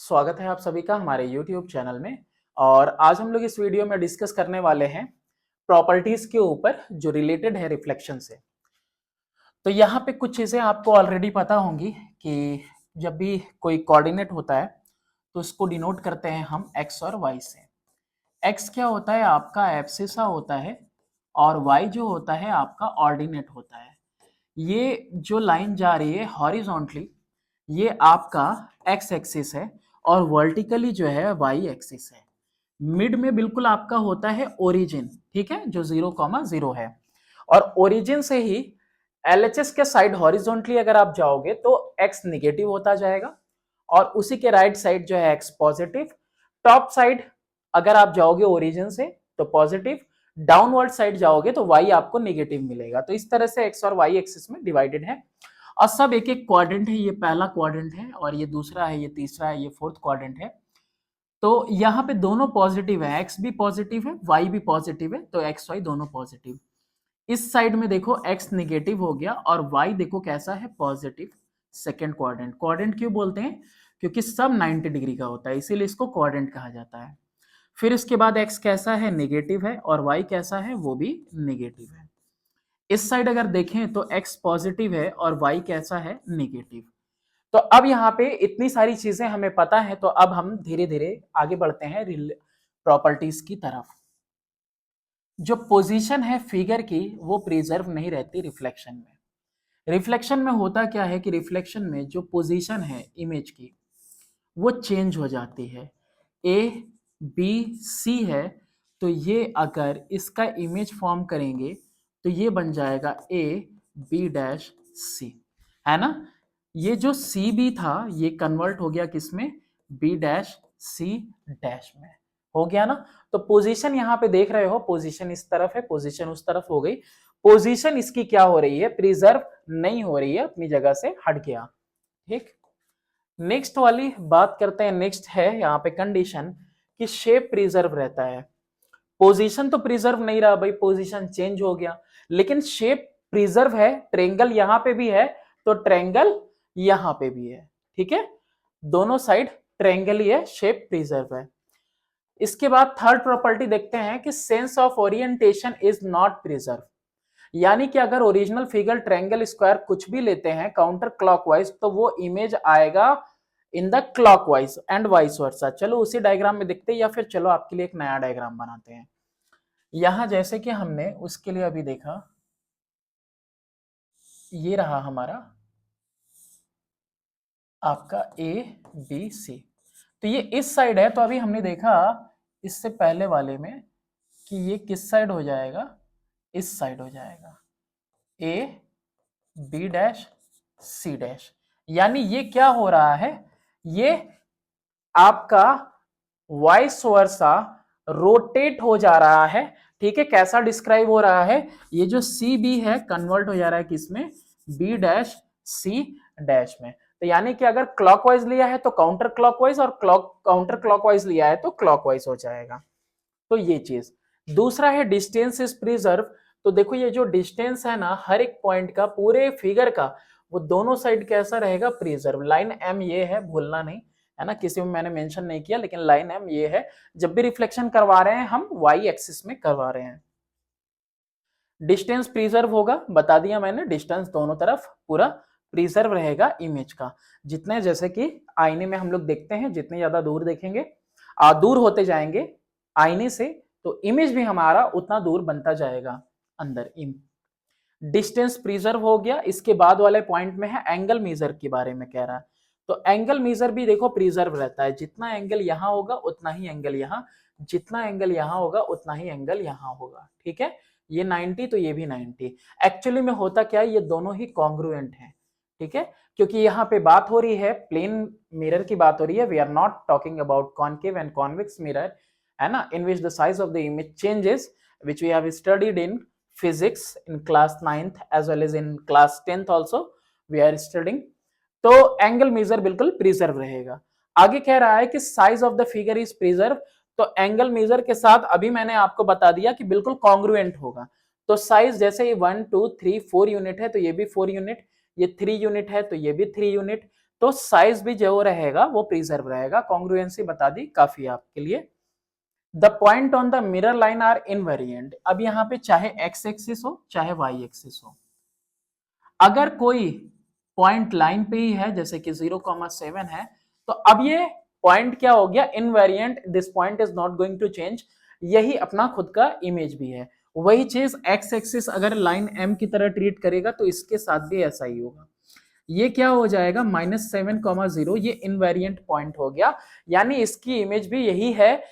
स्वागत है आप सभी का हमारे YouTube चैनल में। और आज हम लोग इस वीडियो में डिस्कस करने वाले हैं प्रॉपर्टीज के ऊपर जो रिलेटेड है रिफ्लेक्शन से। तो यहाँ पे कुछ चीजें आपको ऑलरेडी पता होंगी कि जब भी कोई कोऑर्डिनेट होता है तो उसको डिनोट करते हैं हम x और y से। x क्या होता है, आपका एब्सिसा होता है, और y जो होता है आपका ऑर्डिनेट होता है। ये जो लाइन जा रही है हॉरिजॉन्टली, ये आपका x एक्सिस है और वर्टिकली जो है y एक्सिस है। मिड में बिल्कुल आपका होता है ओरिजिन, ठीक है, जो 0,0 है। और ओरिजिन से ही LHS के साइड हॉरिजॉन्टली अगर आप जाओगे तो x निगेटिव होता जाएगा और उसी के राइट साइड जो है x पॉजिटिव। टॉप साइड अगर आप जाओगे ओरिजिन से तो पॉजिटिव, डाउनवर्ड साइड जाओगे तो y आपको नेगेटिव मिलेगा। तो इस तरह से x और y एक्सिस में डिवाइडेड है और सब एक एक क्वाड्रेंट है। ये पहला क्वाड्रेंट है और ये दूसरा है, ये तीसरा है, ये फोर्थ क्वाड्रेंट है। तो यहाँ पे दोनों पॉजिटिव है, x भी पॉजिटिव है, y भी पॉजिटिव है, तो x y दोनों पॉजिटिव। इस साइड में देखो x निगेटिव हो गया और y देखो कैसा है, पॉजिटिव। सेकेंड क्वाड्रेंट, क्वाड्रेंट क्यों बोलते हैं, क्योंकि सब 90 डिग्री का होता है, इसीलिए इसको क्वाड्रेंट कहा जाता है। फिर इसके बाद x कैसा है, नेगेटिव है, और y कैसा है, वो भी नेगेटिव है। इस साइड अगर देखें तो x पॉजिटिव है और y कैसा है, नेगेटिव। तो अब यहाँ पे इतनी सारी चीजें हमें पता है, तो अब हम धीरे धीरे आगे बढ़ते हैं प्रॉपर्टीज की तरफ। जो पोजीशन है फिगर की वो प्रिजर्व नहीं रहती रिफ्लेक्शन में। रिफ्लेक्शन में होता क्या है कि रिफ्लेक्शन में जो पोजीशन है इमेज की वो चेंज हो जाती है। ए बी सी है, तो ये अगर इसका इमेज फॉर्म करेंगे तो ये बन जाएगा ए बी डैश सी, है ना। ये जो सी बी था ये कन्वर्ट हो गया किसमें, बी डैश सी डैश में, हो गया ना। तो पोजीशन यहाँ पे देख रहे हो, पोजीशन इस तरफ है, पोजीशन उस तरफ हो गई। पोजीशन इसकी क्या हो रही है, प्रिजर्व नहीं हो रही है, अपनी जगह से हट गया। ठीक, नेक्स्ट वाली बात करते हैं। नेक्स्ट है यहाँ पे कंडीशन कि शेप प्रिजर्व रहता है। पोजीशन तो प्रिजर्व नहीं रहा भाई, पोजीशन चेंज हो गया, लेकिन शेप प्रिजर्व है। ट्रेंगल यहाँ पे भी है तो ट्रेंगल यहाँ पे भी है, ठीक है, दोनों साइड ट्रेंगल ही है, शेप प्रिजर्व है। इसके बाद थर्ड प्रॉपर्टी देखते हैं कि sense of orientation is not preserve. यानी कि अगर ओरिजिनल फिगर ट्रायंगल स्क्वायर कुछ भी लेते हैं काउंटर क्लॉकवाइज तो वो इमेज आएगा in the clockwise and vice versa. चलो उसी डायग्राम में देखते हैं, या फिर चलो आपके लिए एक नया डायग्राम बनाते हैं। यहां जैसे कि हमने उसके लिए अभी देखा, ये रहा हमारा आपका ए बी सी, तो ये इस साइड है। तो अभी हमने देखा इससे पहले वाले में कि ये किस साइड हो जाएगा, इस साइड हो जाएगा, A B dash C dash. यानी ये क्या हो रहा है, ये आपका वाइस वर्सा रोटेट हो जा रहा है। ठीक है, कैसा डिस्क्राइब हो रहा है, ये जो सी बी है कन्वर्ट हो जा रहा है किसमें, बी डैश सी डैश में। तो यानी कि अगर क्लॉकवाइज लिया है तो काउंटर क्लॉकवाइज, और काउंटर क्लॉकवाइज लिया है तो क्लॉकवाइज हो जाएगा। तो ये चीज। दूसरा है डिस्टेंस इज प्रिजर्व। तो देखो ये जो डिस्टेंस है ना हर एक पॉइंट का, पूरे फिगर का, वो दोनों साइड कैसा रहेगा, प्रिजर्व। लाइन एम ये है, भूलना नहीं, है ना, किसी में मैंने मेंशन नहीं किया, लेकिन लाइन एम ये है। जब भी रिफ्लेक्शन करवा रहे हैं हम वाई एक्सिस में करवा रहे हैं। डिस्टेंस प्रिजर्व होगा, बता दिया मैंने, डिस्टेंस दोनों तरफ पूरा प्रिजर्व रहेगा इमेज का। जितने, जैसे कि आईने में हम लोग देखते हैं, जितने ज्यादा दूर देखेंगे, दूर होते जाएंगे आईने से, तो इमेज भी हमारा उतना दूर बनता जाएगा अंदर। डिस्टेंस प्रिजर्व हो गया। इसके बाद वाले पॉइंट में है एंगल मेजर के बारे में कह रहा है। तो एंगल मेजर भी देखो प्रिजर्व रहता है, जितना एंगल यहां होगा उतना ही एंगल यहां, जितना एंगल यहां होगा उतना ही एंगल यहां होगा। ठीक है, ये 90 तो ये भी 90। एक्चुअली में होता क्या है, ये दोनों ही कॉन्ग्रुएंट हैं। ठीक है, क्योंकि यहाँ पे बात हो रही है प्लेन मिरर की बात हो रही है, we are not talking about concave and convex mirror, है ना, in which the size of the image changes, which we have studied in physics in class 9th as well as in class 10th also we are studying। तो angle measure बिल्कुल preserve रहेगा। आगे कह रहा है कि size of the figure is preserve. तो angle measure के साथ अभी मैंने आपको बता दिया कि बिल्कुल कॉन्ग्रुएंट होगा। तो साइज जैसे ये 1 2 3 4 यूनिट है तो ये भी 4 यूनिट, ये 3 यूनिट है तो ये भी 3 यूनिट, तो साइज भी जो रहेगा वो प्रिजर्व रहेगा। कॉन्ग्रुएंसी बता दी, काफी है आपके लिए। The point on the mirror line are invariant. अब यहाँ पे चाहे एक्स एक्सिस हो चाहे वाई एक्सिस हो, अगर कोई पॉइंट लाइन पे ही है जैसे कि 0,7 है, तो अब ये पॉइंट क्या हो गया, invariant, this point is not going to change. यही अपना खुद का इमेज भी है। वही चीज एक्स एक्सिस अगर लाइन एम की तरह ट्रीट करेगा तो इसके साथ भी ऐसा ही होगा। ये क्या हो जाएगा, -7,0, ये इनवेरिएंट पॉइंट हो गया, यानी इसकी इमेज भी यही है।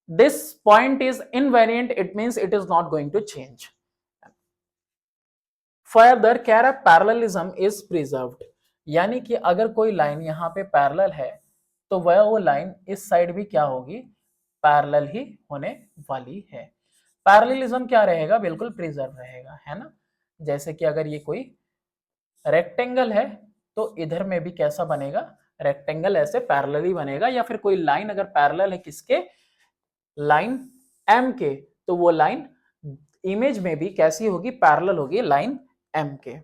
This point is invariant, it means it is not going to change. Further कह रहा पैरेललिज्म इज प्रिजर्व्ड, यानी कि अगर कोई लाइन यहाँ पे पैरेलल है तो वह वो लाइन इस साइड भी क्या होगी, पैरेलल ही होने वाली है। पैरेललिज्म क्या रहेगा, बिल्कुल प्रिजर्व रहेगा, है ना। जैसे कि अगर ये कोई रेक्टेंगल है तो इधर में भी कैसा बनेगा, रेक्टेंगल ऐसे पैरेलल ही बनेगा। या फिर कोई लाइन अगर पैरेलल है किसके, लाइन एम के, तो वो लाइन इमेज में भी कैसी होगी, पैरेलल होगी लाइन एम के।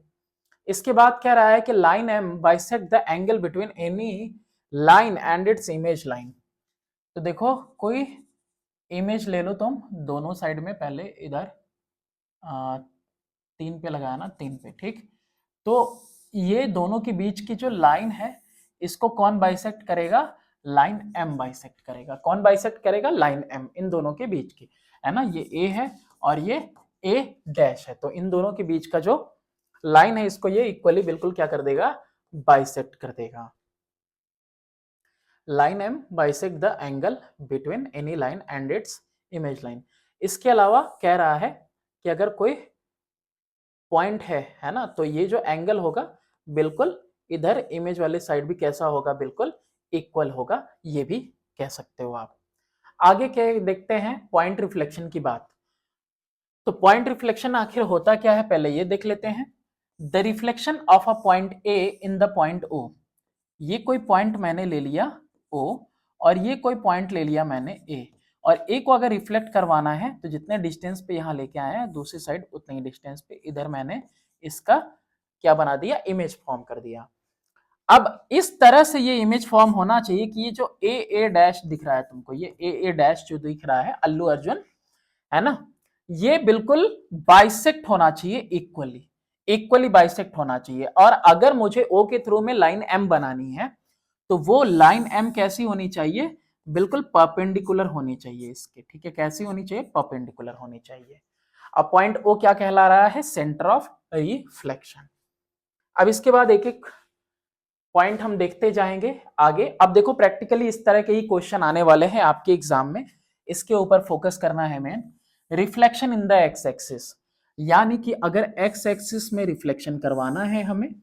इसके बाद कह रहा है कि line M bisect the angle between any line and its image line. तो देखो कोई इमेज ले लो तुम, दोनों साइड में पहले इधर 3 पे लगाया ना, 3 पे, ठीक। तो ये दोनों के बीच की जो लाइन है इसको कौन बाइसेक्ट करेगा, लाइन एम बाइसेक्ट करेगा। कौन बाइसेक्ट करेगा, लाइन एम, इन दोनों के बीच की, है ना। ये ए है और ये ए डैश है, तो इन दोनों के बीच का जो लाइन है इसको ये इक्वली बिल्कुल क्या कर देगा, बाइसेक्ट कर देगा। Line M bisect the angle between any line and its image line. इसके अलावा कह रहा है कि अगर कोई पॉइंट है ना, तो ये जो एंगल होगा बिल्कुल इधर इमेज वाले साइड भी कैसा होगा, बिल्कुल इक्वल होगा, ये भी कह सकते हो आप। आगे क्या देखते हैं, पॉइंट रिफ्लेक्शन की बात। तो पॉइंट रिफ्लेक्शन आखिर होता क्या है, पहले ये देख लेते हैं। The reflection of a point A in the point O. ये कोई पॉइंट मैंने ले लिया ओ और ये कोई पॉइंट ले लिया मैंने ए, और ए को अगर रिफ्लेक्ट करवाना है तो जितने डिस्टेंस पे यहाँ लेके आए हैं दूसरी साइड उतने ही डिस्टेंस पे इधर मैंने इसका क्या बना दिया, इमेज फॉर्म कर दिया। अब इस तरह से ये इमेज फॉर्म होना चाहिए कि ये जो ए डैश दिख रहा है तुमको, ये ए डैश जो दिख रहा है अल्लू अर्जुन, है ना, ये बिल्कुल बाइसेक्ट होना चाहिए, इक्वली बाइसेक्ट होना चाहिए। और अगर मुझे ओ के थ्रू में लाइन एम बनानी है तो वो लाइन एम कैसी होनी चाहिए, बिल्कुल परपेंडिकुलर होनी चाहिए इसके, ठीक है। कैसी होनी चाहिए, परपेंडिकुलर होनी चाहिए। अब पॉइंट ओ क्या कहला रहा है, सेंटर ऑफ रिफ्लेक्शन। अब इसके बाद एक एक पॉइंट हम देखते जाएंगे आगे। अब देखो प्रैक्टिकली इस तरह के ही क्वेश्चन आने वाले हैं आपके एग्जाम में, इसके ऊपर फोकस करना है main. Reflection in the x axis, यानी कि अगर एक्स एक्सिस में रिफ्लेक्शन करवाना है हमें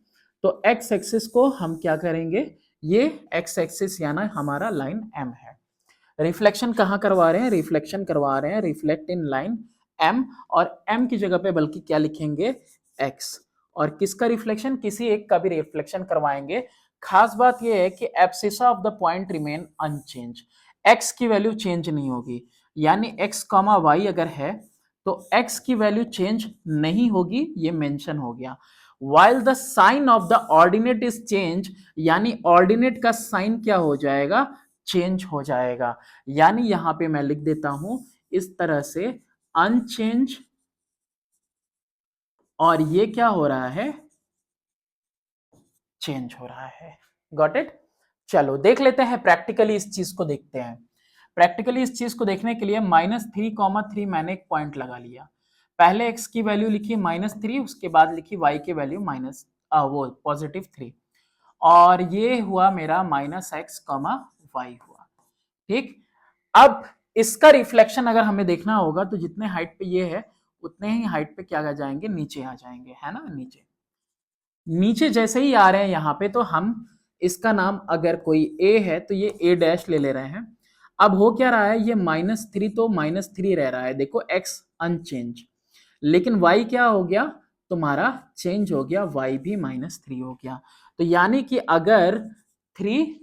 तो एक्स एक्सिस को हम क्या करेंगे, ये एक्स एक्सिस यानी हमारा लाइन एम है। रिफ्लेक्शन कहाँ करवा रहे हैं, रिफ्लेक्शन करवा रहे हैं रिफ्लेक्ट इन लाइन एम, और एम की जगह पे बल्कि क्या लिखेंगे, एक्स। और किसका रिफ्लेक्शन, किसी एक का भी रिफ्लेक्शन करवाएंगे। खास बात यह है कि abscissa of the point remain unchange, x की वैल्यू चेंज नहीं होगी, यानी एक्स कॉमा वाई अगर है तो एक्स की वैल्यू चेंज नहीं होगी, ये मेंशन हो गया। while the sign of the ordinate is change, यानी ऑर्डिनेट का साइन क्या हो जाएगा, चेंज हो जाएगा। यानी यहां पे मैं लिख देता हूं इस तरह से, अनचेंज, और ये क्या हो रहा है, चेंज हो रहा है। Got it. चलो देख लेते हैं प्रैक्टिकली, इस चीज को देखते हैं। प्रैक्टिकली इस चीज को देखने के लिए -3,3 मैंने एक पॉइंट लगा लिया। पहले एक्स की वैल्यू लिखी -3, उसके बाद लिखी वाई की वैल्यू वो +3, और ये हुआ मेरा -x, y हुआ, ठीक। अब इसका रिफ्लेक्शन अगर हमें देखना होगा तो जितने हाइट पे ये है उतने ही हाइट पे क्या आ जाएंगे, नीचे आ जाएंगे, है ना। नीचे नीचे जैसे ही आ रहे हैं यहाँ पे तो हम इसका नाम, अगर कोई ए है तो ये ए डैश ले रहे हैं। अब हो क्या रहा है, ये -3 तो -3 रह रहा है, देखो एक्स अनचेंज, लेकिन वाई क्या हो गया तुम्हारा, चेंज हो गया, वाई भी -3 हो गया। तो यानी कि अगर 3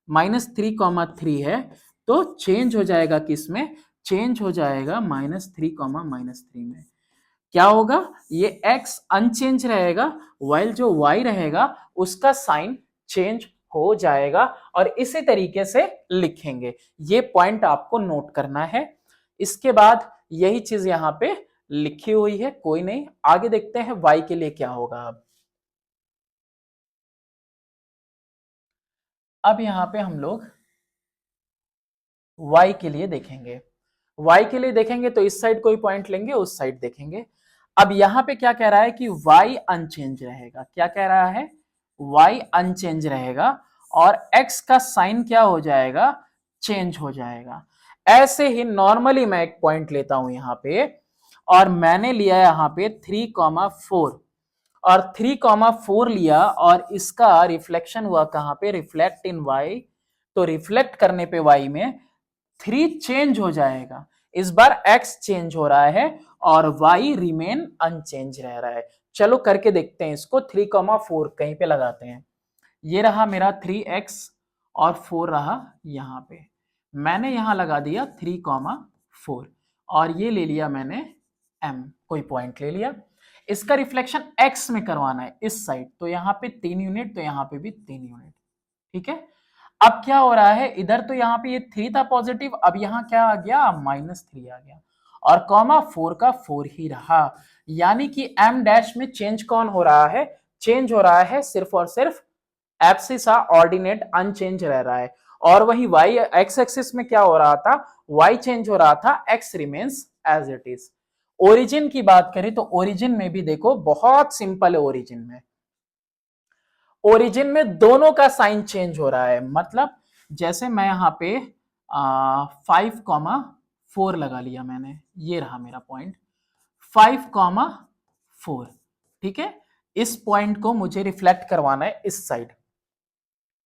-3,3 है तो चेंज हो जाएगा किसमें, चेंज हो जाएगा -3,-3 में। क्या होगा, ये x अनचेंज रहेगा, वाइल जो y रहेगा उसका साइन चेंज हो जाएगा और इसी तरीके से लिखेंगे। ये पॉइंट आपको नोट करना है। इसके बाद यही चीज यहां पे लिखी हुई है, कोई नहीं, आगे देखते हैं y के लिए क्या होगा। अब यहां पे हम लोग y के लिए देखेंगे। y के लिए देखेंगे तो इस साइड कोई पॉइंट लेंगे, उस साइड देखेंगे। अब यहां पे क्या कह रहा है कि y अनचेंज रहेगा। क्या कह रहा है? y अनचेंज रहेगा और x का साइन क्या हो जाएगा? चेंज हो जाएगा। ऐसे ही नॉर्मली मैं एक पॉइंट लेता हूं यहां पे, और मैंने लिया यहां पे 3,4 और 3,4 लिया और इसका रिफ्लेक्शन हुआ कहां पे? Reflect in y। तो रिफ्लेक्ट करने पे y में 3 चेंज हो जाएगा। इस बार x चेंज हो रहा है और y रिमेन अनचेंज रह रहा है। चलो करके देखते हैं इसको। 3,4 कहीं पे लगाते हैं। ये रहा मेरा 3x और 4 रहा यहां पे। मैंने यहां लगा दिया 3,4 और ये ले लिया मैंने m, कोई पॉइंट ले लिया। इसका रिफ्लेक्शन x में करवाना है इस साइड, तो यहां पे 3 यूनिट, तो यहां पे भी 3 यूनिट। ठीक है। अब क्या हो रहा है, इधर तो यहाँ पे ये 3 था पॉजिटिव, अब यहाँ क्या आ गया? -3 आ गया और कॉमा 4 का 4 ही रहा। यानी कि m डैश में चेंज कौन हो रहा है? चेंज हो रहा है सिर्फ और सिर्फ एब्सिसा, ऑर्डिनेट अनचेंज रह रहा है। और वही y x एक्सिस में क्या हो रहा था? y चेंज हो रहा था, x remains as it is. Origin की बात करें तो ओरिजिन में भी देखो बहुत सिंपल है। ओरिजिन में दोनों का साइन चेंज हो रहा है। मतलब जैसे मैं यहां पे 5,4 लगा लिया मैंने, ये रहा मेरा पॉइंट 5,4। ठीक है। इस पॉइंट को मुझे रिफ्लेक्ट करवाना है इस साइड।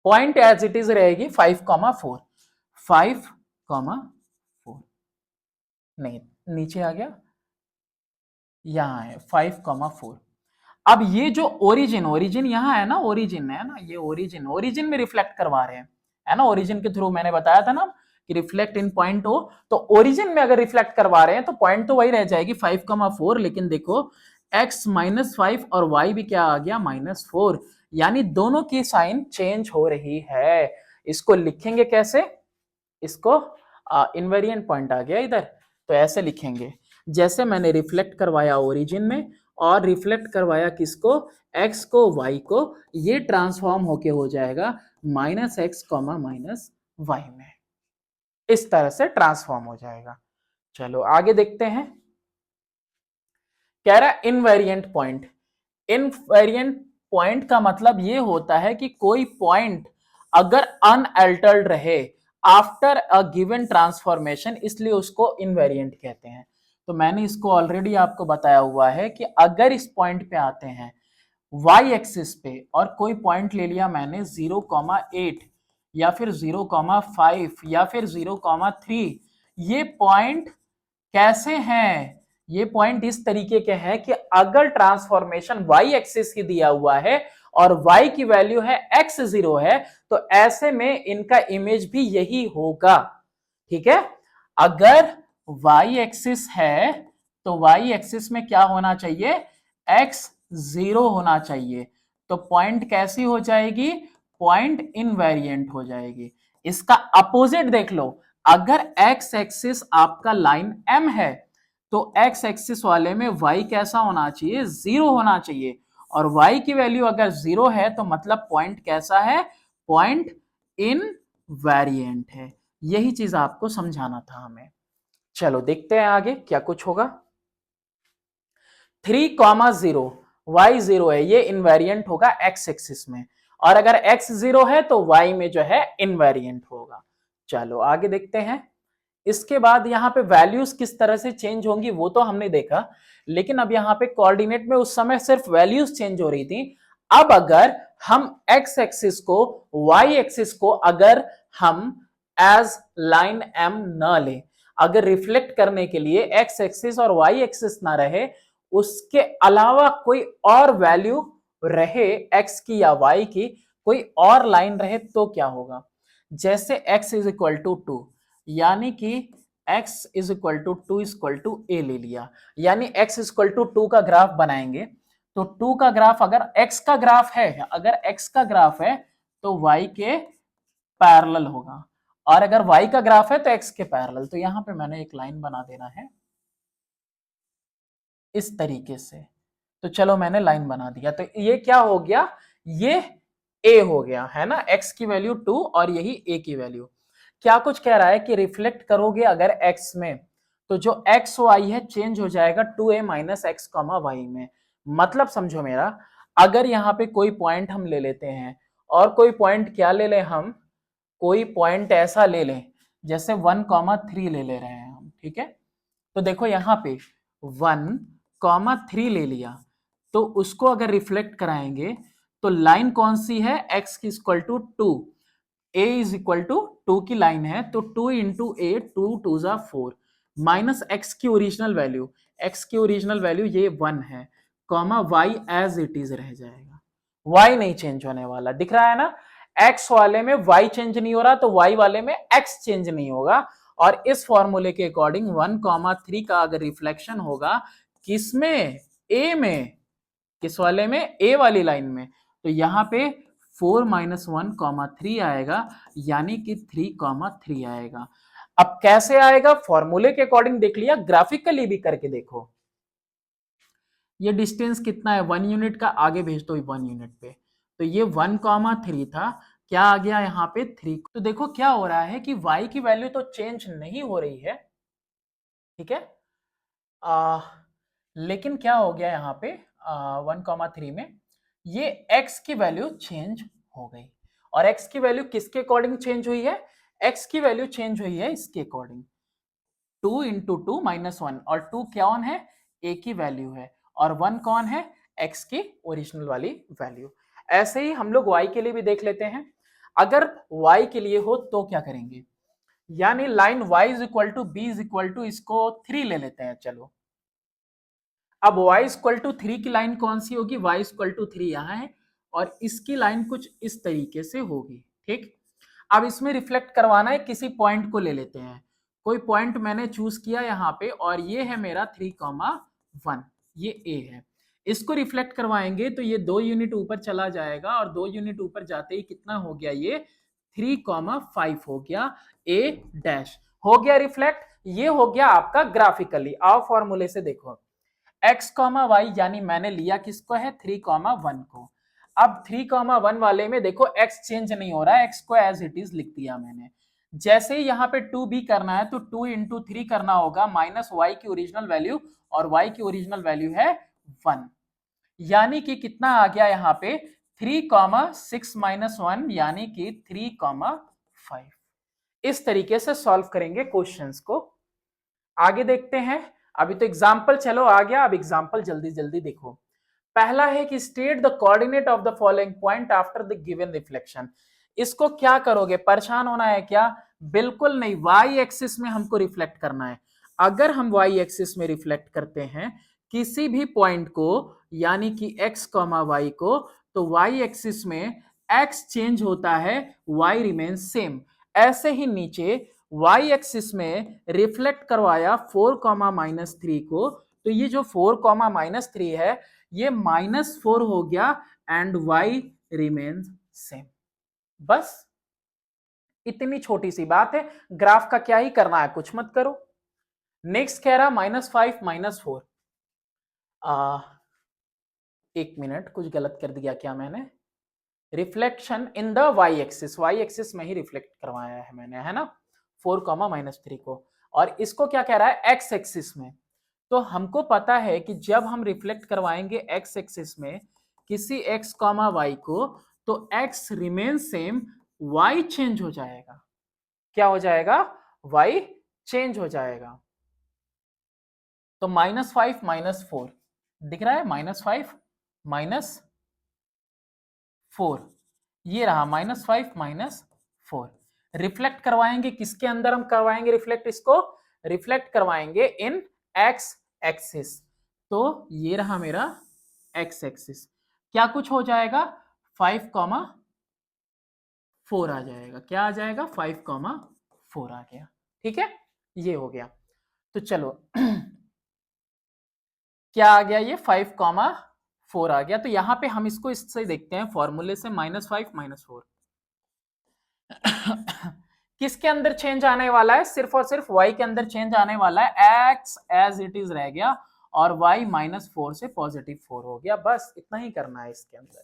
पॉइंट एज इट इज रहेगी 5,4। 5,4 नहीं, नीचे आ गया, यहां है 5,4। अब ये जो ओरिजिन यहां है ना, ओरिजिन है ना, ये ओरिजिन में रिफ्लेक्ट करवा रहे हैं, है ना। ओरिजिन के थ्रू मैंने बताया था ना कि रिफ्लेक्ट इन पॉइंट हो, तो ओरिजिन में अगर रिफ्लेक्ट करवा रहे हैं तो पॉइंट तो वही रह जाएगी 5,4। लेकिन देखो x -5 और y भी क्या आ गया? -4। यानी दोनों की साइन चेंज हो रही है। इसको लिखेंगे कैसे? इसको इनवेरिएंट पॉइंट आ गया इधर, तो ऐसे लिखेंगे। जैसे मैंने रिफ्लेक्ट करवाया ओरिजिन में और रिफ्लेक्ट करवाया किसको? x को, y को, ये ट्रांसफॉर्म होके हो जाएगा -x, -y में। इस तरह से ट्रांसफॉर्म हो जाएगा। चलो आगे देखते हैं। कह रहा है इनवेरिएंट पॉइंट। इनवेरिएंट पॉइंट का मतलब ये होता है कि कोई पॉइंट अगर अनअल्टर्ड रहे आफ्टर अ गिवन ट्रांसफॉर्मेशन, इसलिए उसको इनवेरिएंट कहते हैं। तो मैंने इसको ऑलरेडी आपको बताया हुआ है कि अगर इस पॉइंट पे आते हैं y एक्सिस पे और कोई पॉइंट ले लिया मैंने 0,8 या फिर 0,5 या फिर 0,3, ये पॉइंट कैसे हैं? ये पॉइंट इस तरीके के हैं कि अगर ट्रांसफॉर्मेशन y एक्सिस की दिया हुआ है और y की वैल्यू है x0 है, तो ऐसे में इनका इमेज भी यही होगा। ठीक है। अगर y एक्सिस है तो y एक्सिस में क्या होना चाहिए? x0 होना चाहिए। तो पॉइंट कैसी हो जाएगी? पॉइंट इनवेरिएंट हो जाएगी। इसका अपोजिट देख लो। अगर x एक्सिस आपका लाइन m है तो x एक्सिस वाले में y कैसा होना चाहिए? 0 होना चाहिए। और y की वैल्यू अगर 0 है तो मतलब पॉइंट कैसा है? पॉइंट इनवेरिएंट है। यही चीज आपको समझाना था हमें। चलो देखते हैं आगे क्या कुछ होगा। 3,0 y0 है, ये इनवेरिएंट होगा x एक्सिस में, और अगर x 0 है तो y में जो है इनवेरिएंट होगा। चलो आगे देखते हैं। इसके बाद यहाँ पे वैल्यूज किस तरह से चेंज होंगी वो तो हमने देखा, लेकिन अब यहाँ पे कोऑर्डिनेट में उस समय सिर्फ वैल्यूज चेंज हो रही थी। अब अगर हम x एक्सिस को, y एक्सिस को अगर हम एज लाइन m न ले, अगर रिफ्लेक्ट करने के लिए x एक्सिस और y एक्सिस ना रहे, उसके अलावा कोई और वैल्यू रहे x की या y की, कोई और लाइन रहे, तो क्या होगा? जैसे x इज इक्वल टू 2, यानी कि x is equal to 2 equal to a ले लिया, यानी x इक्वल टू 2 का ग्राफ बनाएंगे। तो 2 का ग्राफ अगर x का ग्राफ है, अगर x का ग्राफ है तो y के पैरेलल होगा, और अगर y का ग्राफ है तो x के पैरेलल। तो यहां पे मैंने एक लाइन बना देना है इस तरीके से। तो चलो मैंने लाइन बना दिया, तो ये क्या हो गया, ये a हो गया है ना, x की वैल्यू 2 और यही a की वैल्यू। क्या कुछ कह रहा है कि रिफ्लेक्ट करोगे अगर x में, तो जो x y है चेंज हो जाएगा 2a minus x comma Y में। मतलब समझो मेरा, अगर यहाँ पे कोई पॉइंट हम ले लेते हैं, और कोई पॉइंट क्या ले लें हम, कोई पॉइंट ऐसा ले लें जैसे 1,3 ले रहे हैं हम, ठीक है। तो देखो यहाँ पे 1,3 ले लिया, तो उसको अगर रिफ्लेक्ट कराएंगे तो लाइन कौन सी है, x की equal to 2, a is equal to 2 की लाइन है, तो 2 इंटू ए, 2 टू जा 4 माइनस x की ओरिजिनल वैल्यू, x की ओरिजिनल वैल्यू ये 1 है, comma y as it is रह जाएगा, y नहीं चेंज होने वाला, दिख रहा है ना। x वाले में y चेंज नहीं हो रहा, तो y वाले में x चेंज नहीं होगा। और इस फॉर्मूले के अकॉर्डिंग 1,3 का अगर रिफ्लेक्शन होगा किसमें, a में, किस वाले में, a वाली लाइन में, तो यहां पे 4 माइनस 1,3 आएगा, यानी कि 3,3 आएगा। अब कैसे आएगा, फॉर्मूले के अकॉर्डिंग देख लिया, ग्राफिकली भी करके देखो। ये डिस्टेंस कितना है, 1 यूनिट का, आगे भेज दो 1 यूनिट पे, तो ये 1,3 था, क्या आ गया यहाँ पे 3। तो देखो क्या हो रहा है कि y की वैल्यू तो चेंज नहीं हो रही है, ठीक है, लेकिन क्या हो गया यहाँ पे 1,3 में ये x की वैल्यू चेंज हो गई। और x की वैल्यू किसके अकॉर्डिंग चेंज हुई है, x की वैल्यू चेंज हुई है इसके अकॉर्डिंग, 2 इंटू 2 माइनस 1, और 2 कौन है, a की वैल्यू है, और 1 कौन है, x की ओरिजिनल वाली वैल्यू। ऐसे ही हम लोग y के लिए भी देख लेते हैं। अगर y के लिए हो तो क्या करेंगे, यानी line y is equal to B is equal to, इसको 3 ले लेते हैं चलो। अब y इक्वल टू 3 की लाइन कौन सी होगी, y इक्वल टू 3 यहां है, और इसकी लाइन कुछ इस तरीके से होगी, ठीक। अब इसमें रिफ्लेक्ट करवाना है, किसी पॉइंट को ले लेते हैं, कोई पॉइंट मैंने चूज किया यहाँ पे, और ये है मेरा 3,1, ये a है। इसको रिफ्लेक्ट करवाएंगे तो ये 2 यूनिट ऊपर चला जाएगा, और 2 यूनिट ऊपर जाते ही कितना हो गया, ये 3,5 हो गया, a डैश हो गया रिफ्लेक्ट। ये हो गया आपका ग्राफिकली। आओ फॉर्मूले से देखो, x कॉमा वाई, यानी मैंने लिया किसको है, 3,1 को। अब 3,1 वाले में देखो x चेंज नहीं हो रहा है, x को एज इट इज लिख दिया मैंने। जैसे ही यहाँ पे 2b करना है तो 2 इंटू 3 करना होगा, माइनस y की ओरिजिनल वैल्यू, और y की ओरिजिनल वैल्यू है 1, यानी कि कितना आ गया यहाँ पे 3,6 माइनस 1, यानी कि 3,5। इस तरीके से सॉल्व करेंगे क्वेश्चंस को। आगे देखते हैं, अभी तो एग्जाम्पल चलो आ गया, अब एग्जाम्पल जल्दी जल्दी देखो। पहला है कि state the coordinate of the following point after the given reflection. इसको क्या करोगे, परेशान होना है क्या, बिल्कुल नहीं, वाई एक्सिस में हमको रिफ्लेक्ट करना है। अगर हम वाई एक्सिस में रिफ्लेक्ट करते हैं किसी भी पॉइंट को, यानी कि x कॉमा वाई को, तो वाई एक्सिस में x चेंज होता है, y रिमेन्स सेम। ऐसे ही नीचे y एक्सिस में रिफ्लेक्ट करवाया 4, -3 को, तो ये जो 4, -3 है ये -4 हो गया, एंड y रिमेन्स सेम। बस इतनी छोटी सी बात है, ग्राफ का क्या ही करना है, कुछ मत करो। नेक्स्ट कह रहा -5 -4, एक मिनट, कुछ गलत कर दिया क्या मैंने, reflection in the y axis, y axis में ही रिफ्लेक्ट करवाया है मैंने, है ना, 4, -3 को। और इसको क्या कह रहा है, एक्स एक्सिस में। तो हमको पता है कि जब हम रिफ्लेक्ट करवाएंगे एक्स एक्सिस में किसी x कॉमा वाई को, तो x remain same, y change हो जाएगा। क्या हो जाएगा, y चेंज हो जाएगा। तो -5 -4 दिख रहा है, -5 -4, ये रहा -5 -4। रिफ्लेक्ट करवाएंगे किसके अंदर, हम करवाएंगे रिफ्लेक्ट, इसको रिफ्लेक्ट करवाएंगे इन x एक्सिस। तो ये रहा मेरा x एक्सिस, क्या कुछ हो जाएगा, 5,4 आ जाएगा। क्या आ जाएगा, 5,4 आ गया, ठीक है, ये हो गया। तो चलो क्या आ गया, ये 5,4 आ गया। तो यहां पे हम इसको इससे देखते हैं, फॉर्मूले से, -5 -4, किसके अंदर चेंज आने वाला है? सिर्फ और सिर्फ y के अंदर चेंज आने वाला है। x एज इट इज रह गया और y -4 से +4 हो गया। बस इतना ही करना है इसके अंदर।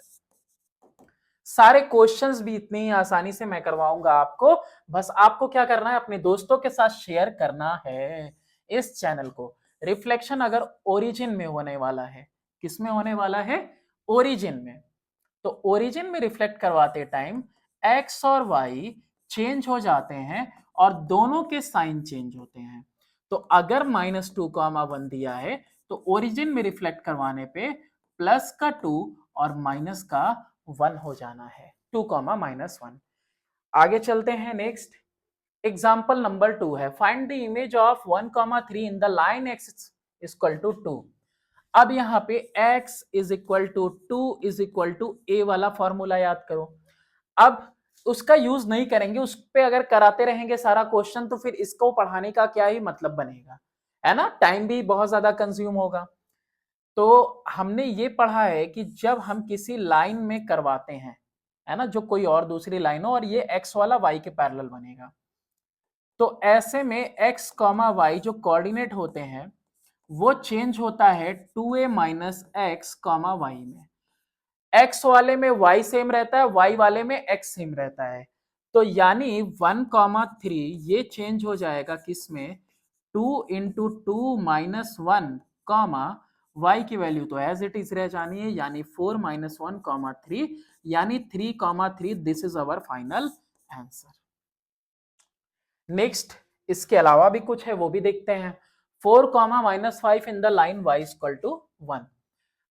सारे क्वेश्चंस भी इतनी ही आसानी से मैं करवाऊंगा आपको। बस आपको क्या करना है, अपने दोस्तों के साथ शेयर करना है इस चैनल को। रिफ्लेक्शन अगर ओरिजिन में होने वाला है, किस में होने वाला है? ओरिजिन में। तो ओरिजिन में रिफ्लेक्ट करवाते टाइम x और y चेंज हो जाते हैं और दोनों के साइन चेंज होते हैं। तो अगर -2,1 दिया है तो ओरिजिन में रिफ्लेक्ट करवाने पे +2 और -1 हो जाना है, 2,-1। आगे चलते हैं। नेक्स्ट एग्जाम्पल नंबर 2 है, find the image of 1,3 in the line x equal to 2। अब यहाँ पे x is equal to 2 is equal to a वाला फॉर्मूला याद करो। अब उसका यूज नहीं करेंगे, उस पे अगर कराते रहेंगे सारा क्वेश्चन तो फिर इसको पढ़ाने का क्या ही मतलब बनेगा, है ना? टाइम भी बहुत ज्यादा कंज्यूम होगा। तो हमने ये पढ़ा है कि जब हम किसी लाइन में करवाते हैं, है ना, जो कोई और दूसरी लाइन हो और ये x वाला y के पैरेलल बनेगा, तो ऐसे में x, y जो कोऑर्डिनेट होते हैं वो चेंज होता है 2a - x, y में। x वाले में y सेम रहता है, y वाले में x सेम रहता है। तो यानी 1,3 ये चेंज हो जाएगा किसमें? 2 × 2 - 1, y की वैल्यू तो एज इट इज रह जानी है, यानी 4 - 1, 3, यानी 3,3। This is our final answer. Next इसके अलावा भी कुछ है, वो भी देखते हैं। 4, -5 in the line y equal to 1।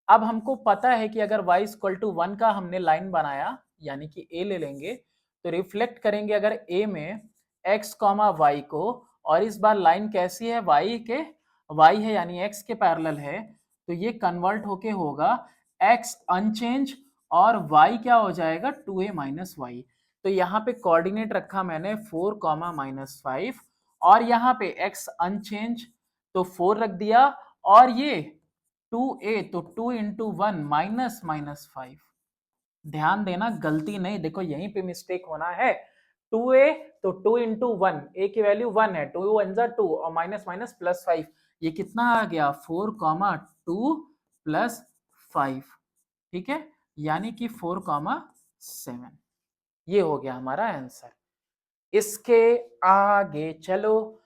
अब हमको पता है कि अगर y इक्वल टू 1 का हमने लाइन बनाया, यानी कि a ले लेंगे, तो रिफ्लेक्ट करेंगे अगर a में x, y को, और इस बार लाइन कैसी है? y है यानी x के पैरेलल है, तो ये कन्वर्ट होके होगा x अनचेंज और y क्या हो जाएगा? 2a - y। तो यहाँ पे कोऑर्डिनेट रखा मैंने 4, -5, और यहाँ पे x अनचेंज तो 4 रख दिया, और ये 2a तो 2 × 1 -5। ध्यान देना, गलती नहीं, देखो यहीं पे मिस्टेक होना है। 2a तो 2 × 1, a की वैल्यू 1 है, 2 1 जा 2 और माइनस माइनस +5, ये कितना आ गया? 4, 2 +5, ठीक है, यानी कि 4, 7। ये हो गया हमारा आंसर। इसके आगे चलो।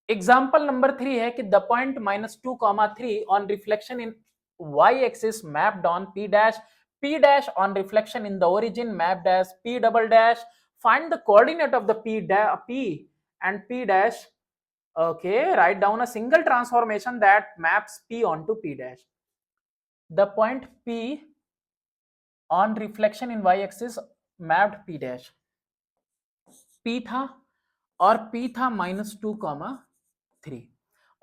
एग्जाम्पल नंबर 3 है कि the point -2, 3 on reflection in y axis mapped on p' on reflection in the origin mapped as p'. Find the coordinate of the p and p'. Okay, write down a single transformation that maps p onto p'. The point p on reflection in y axis mapped p', p था और p था -2, 3,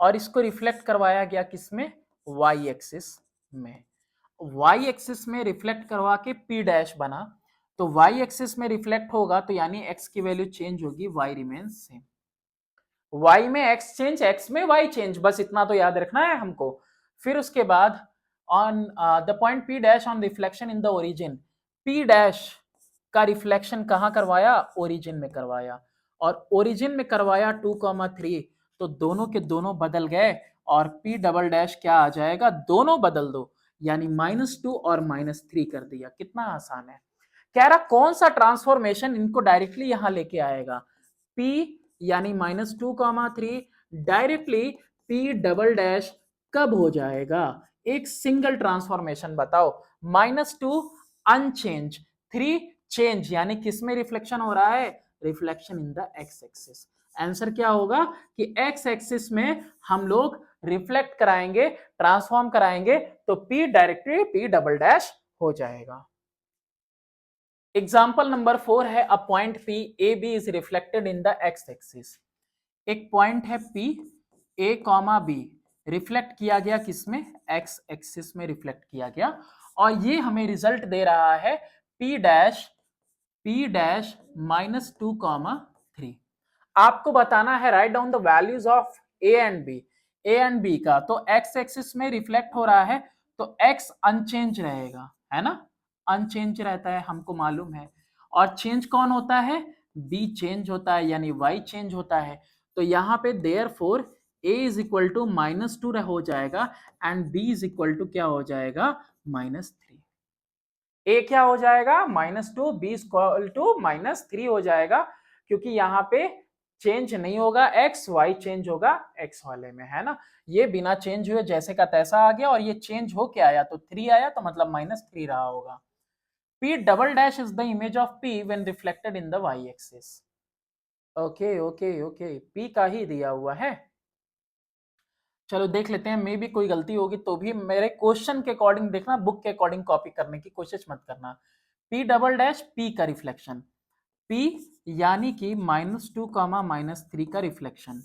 और इसको reflect करवाया गया किसमें? y axis में। y axis में रिफ्लेक्ट करवा के p' बना, तो y एक्सिस में रिफ्लेक्ट होगा तो यानी x की वैल्यू चेंज होगी, y रिमेन्स सेम। y में x चेंज, x में y चेंज, बस इतना तो याद रखना है हमको। फिर उसके बाद on the point p' on reflection in the origin, p' का रिफ्लेक्शन कहां करवाया? ओरिजिन में करवाया, और ओरिजिन में करवाया 2, 3, तो दोनों के दोनों बदल गए और p' क्या आ जाएगा? दोनों बदल दो, यानी -2 और -3 कर दिया। कितना आसान है। कह रहा कौन सा ट्रांसफॉर्मेशन इनको डायरेक्टली यहां लेके आएगा? p यानी -2, 3 डायरेक्टली p' कब हो जाएगा? एक सिंगल ट्रांसफॉर्मेशन बताओ। -2 अनचेंज, 3 चेंज, यानी किस में रिफ्लेक्शन हो रहा है? Reflection in the x axis. Answer क्या होगा कि x एक्सिस में हम लोग रिफ्लेक्ट कराएंगे, ट्रांसफॉर्म कराएंगे, तो p डायरेक्टली p' हो जाएगा। एग्जाम्पल नंबर 4 है, a point P A B is reflected in the x axis. एक पॉइंट है P A, B रिफ्लेक्ट किया गया किसमें? x एक्सिस में रिफ्लेक्ट किया गया, और ये हमें रिजल्ट दे रहा है P' -2, 3। आपको बताना है write down the values of A and B का। तो x एक्सिस में रिफ्लेक्ट हो रहा है तो x अनचेंज रहेगा, है ना, अनचेंज रहता है, हमको मालूम है। और चेंज कौन होता है? बी चेंज होता है यानी वाई चेंज होता है। तो यहाँ पे therefore a is equal to -2 हो जाएगा and b is equal to क्या हो जाएगा -3। a क्या हो जाएगा -2, b इक्वल टू -3 हो जाएगा, क्योंकि यहाँ पे चेंज नहीं होगा x, y चेंज होगा x वाले में, है ना। ये बिना चेंज हुए जैसे का तैसा आ गया और ये चेंज हो के आया तो 3 आया, तो मतलब -3 रहा होगा। p double dash is the image of p when reflected in the y axis. Okay okay okay, p का ही दिया हुआ है। चलो देख लेते हैं, मे भी कोई गलती होगी तो भी मेरे क्वेश्चन के अकॉर्डिंग देखना, बुक के अकॉर्डिंग कॉपी करने की कोशिश मत करना। p डबल डैश p का रिफ्लेक्शन, p यानी कि -2, -3 का रिफ्लेक्शन,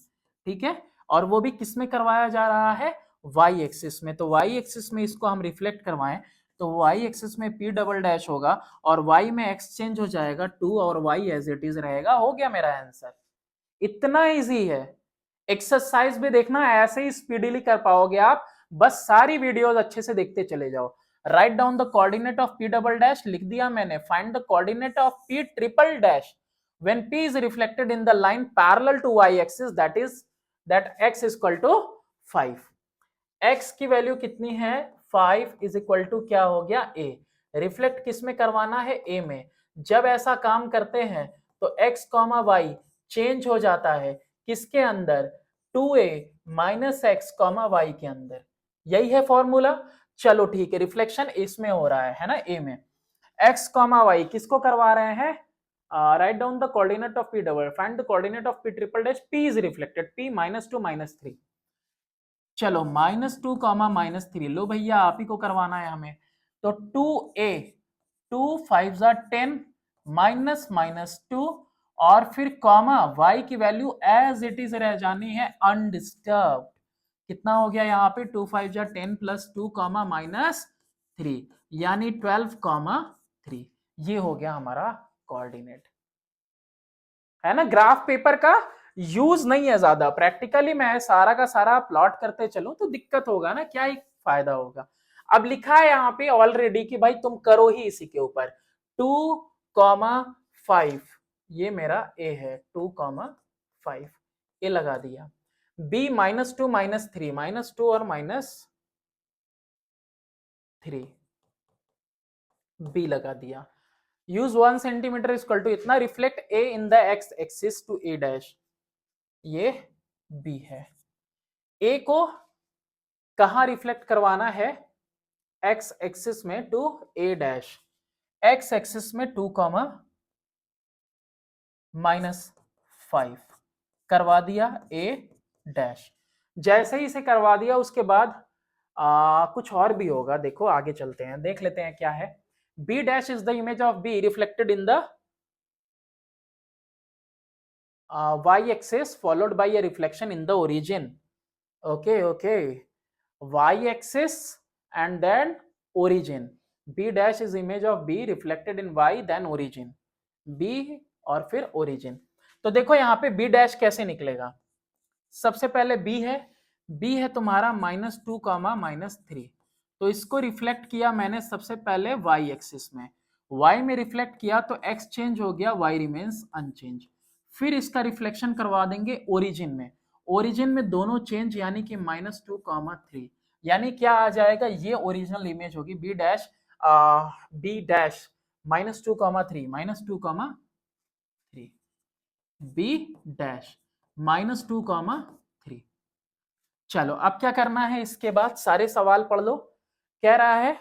ठीक है। और वो भी किस में करवाया जा रहा है, y एक्सिस में। तो y एक्सिस में इसको हम रिफ्लेक्ट करवाएं तो y एक्सिस में p डबल डैश होगा और y में x चेंज हो जाएगा 2 और y एज इट इज रहेगा। हो गया मेरा आंसर। इतना इजी है। एक्सरसाइज भी देखना, ऐसे ही स्पीडीली कर पाओगे आप, बस सारी वीडियोस अच्छे से देखते चले जाओ। Write down the coordinate of p double dash लिख दिया मैंने। Find the coordinate of p triple dash when p is reflected in the line parallel to y axis, that x is equal to 5। x की value कितनी है 5 is equal to क्या हो गया a। Reflect किस में करवाना है a में। जब ऐसा काम करते हैं तो x, y चेंज हो जाता है किसके अंदर 2a माइनस एक्स y के अंदर। यही है फॉर्मूला। चलो ठीक है, रिफ्लेक्शन इसमें हो रहा है ना a में। x, y किसको करवा रहे हैं, write down the coordinate of p double, find the coordinate of p triple dash. p is reflected, p -2 -3। चलो -2 -3 लो भैया, आप ही को करवाना है हमें। तो 2a 2 5 10 -2 और फिर कॉमा y की वैल्यू एज इट इज रह जानी है अनडिस्टर्ब। कितना हो गया यहाँ पे 2 5 10 +2 -3 यानी 12 3। ये हो गया हमारा कोऑर्डिनेट, है ना। ग्राफ पेपर का यूज नहीं है ज्यादा, प्रैक्टिकली मैं सारा का सारा प्लॉट करते चलूं तो दिक्कत होगा ना, क्या ही फायदा होगा। अब लिखा है यहाँ पे ऑलरेडी कि भाई तुम करो ही इसी के ऊपर। 2, 5 ये मेरा a है, 2, 5 ये लगा दिया। b -2 -3 -2 और -3 b लगा दिया। यूज 1 सेंटीमीटर इक्वल टू इतना। Reflect a in the x axis to a dash, ये b है। a को कहां रिफ्लेक्ट करवाना है, x एक्सिस में to a dash. x axis में 2, -5 करवा दिया a डैश। जैसे ही इसे करवा दिया उसके बाद कुछ और भी होगा, देखो आगे चलते हैं देख लेते हैं क्या है। b dash is the image of b reflected in the y axis followed by a reflection in the origin। okay, y axis and then origin। b dash is image of b reflected in y then origin, b और फिर origin। तो देखो यहाँ पे b dash कैसे निकलेगा। सबसे पहले b है तुम्हारा -2, -3। तो इसको रिफ्लेक्ट किया मैंने सबसे पहले y एक्सिस में, y में रिफ्लेक्ट किया तो x चेंज हो गया, y रिमेन्स अनचेंज। फिर इसका रिफ्लेक्शन करवा देंगे ओरिजिन में, ओरिजिन में दोनों चेंज यानी कि -2, 3 यानी क्या आ जाएगा, ये ओरिजिनल इमेज होगी b डैश -2, 3 -2, 3 b डैश -2, 3। चलो अब क्या करना है, इसके बाद सारे सवाल पढ़ लो। कह रहा है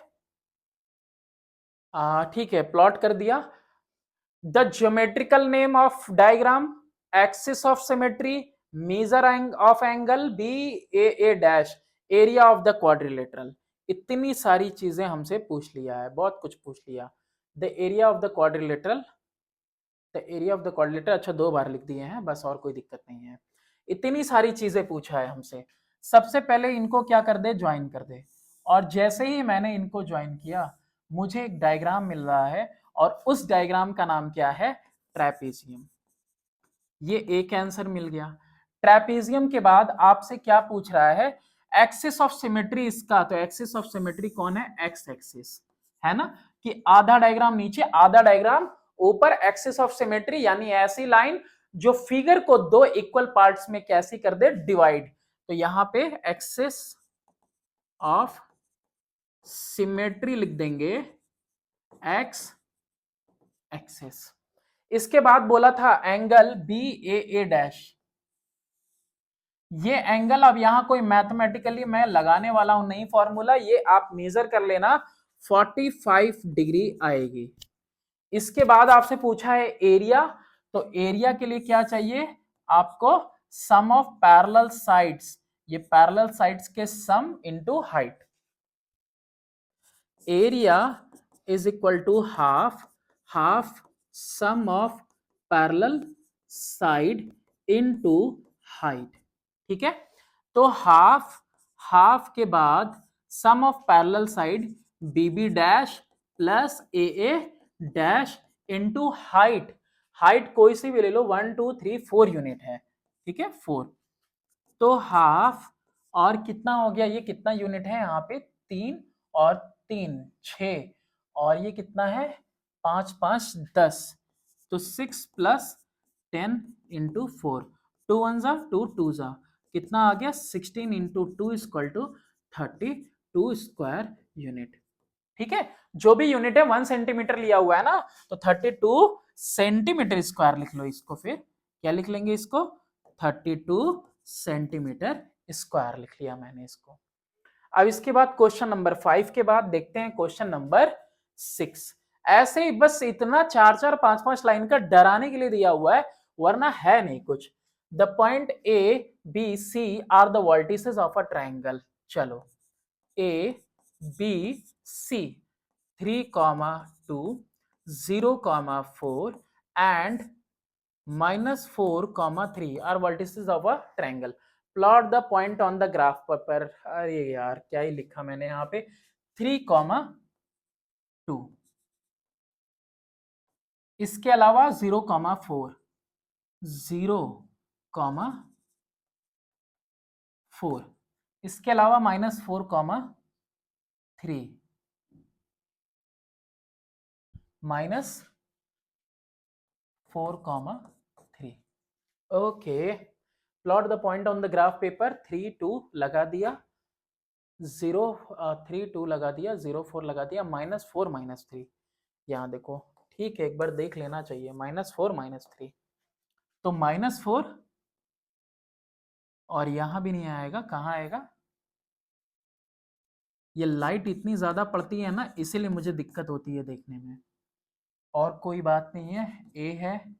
ठीक है, प्लॉट कर दिया। The geometrical name of diagram, axis of symmetry, measure of angle B A dash, area of the quadrilateral. इतनी सारी चीजें हमसे पूछ लिया है, बहुत कुछ पूछ लिया। The area of the quadrilateral, the area of the quadrilateral, अच्छा 2 बार लिख दिए हैं, बस और कोई दिक्कत नहीं है। इतनी सारी चीजें पूछा है हमसे। सबसे पहले इनको क्या कर दे, ज्वाइन कर दे। और जैसे ही मैंने इनको ज्वाइन किया मुझे एक डायग्राम मिल रहा है और उस डायग्राम का नाम क्या है, ट्रेपेजियम। ये एक आंसर मिल गया। ट्रेपेजियम के बाद आपसे क्या पूछ रहा है, एक्सिस ऑफ सिमेट्री इसका। तो एक्सिस ऑफ सिमेट्री कौन है, एक्स एक्सिस, है ना। कि आधा डायग्राम नीचे आधा डायग्राम ऊपर एक्सिस ऑफ सिमेट्री यानी ऐसी लाइन जो फिगर को दो इक्वल पार्ट्स में कैसी कर दे, डिवाइड। तो यहां पे एक्सिस ऑफ सिमेट्री लिख देंगे एक्स एक्सिस। इसके बाद बोला था एंगल बी ए डैश। ये एंगल अब यहां कोई मैथमेटिकली मैं लगाने वाला हूं नहीं फॉर्मूला, ये आप मेजर कर लेना 45 डिग्री आएगी। इसके बाद आपसे पूछा है एरिया, तो एरिया के लिए क्या चाहिए आपको, सम ऑफ पैरेलल साइड्स, ये पैरेलल साइड्स के sum into height. Area is equal to half sum of parallel side into height. ठीक है, तो हाफ के बाद sum of parallel side B B dash plus A dash into height. Height कोई सी भी ले लो, 1 2 3 4 यूनिट है, ठीक है 4। तो हाफ और कितना हो गया, ये कितना यूनिट है यहाँ पे 3 और 3 6, और ये कितना है 5 5 10, तो 6 प्लस 10 इंटू 4, 2 1 जा 2 2 जा, कितना आ गया 16 into 2 equal to 32 square unit. ठीक है, जो भी यूनिट है 1 सेंटीमीटर लिया हुआ है ना, तो 32 सेंटीमीटर स्क्वायर लिख लो इसको, फिर क्या लिख लेंगे इसको 32 सेंटीमीटर स्क्वायर लिख लिया मैंने इसको। अब इसके बाद क्वेश्चन नंबर 5 के बाद देखते हैं क्वेश्चन नंबर 6। ऐसे ही बस इतना 4 4 5 5 लाइन का डराने के लिए दिया हुआ है, वरना है नहीं कुछ। The point A B C are the vertices of a triangle. चलो A B C 3, 2, 0, 4 and -4, 3 are vertices of a triangle. Plot the point on the graph पर। अरे यार क्या ही लिखा मैंने यहाँ पे, 3, 2, इसके अलावा 0, 4, 0, 4, इसके अलावा -4, 3, -4, 3। Okay, plot the point on the graph paper. 3 2 लगा दिया, 0 3 2 लगा दिया, 0 4 लगा दिया, -4 -3। यहाँ देखो, ठीक है एक बार देख लेना चाहिए, -4 -3, तो -4 और यहां भी नहीं आएगा, कहाँ आएगा, ये लाइट इतनी ज्यादा पड़ती है ना, इसीलिए मुझे दिक्कत होती है देखने में, और कोई बात नहीं है। ए है,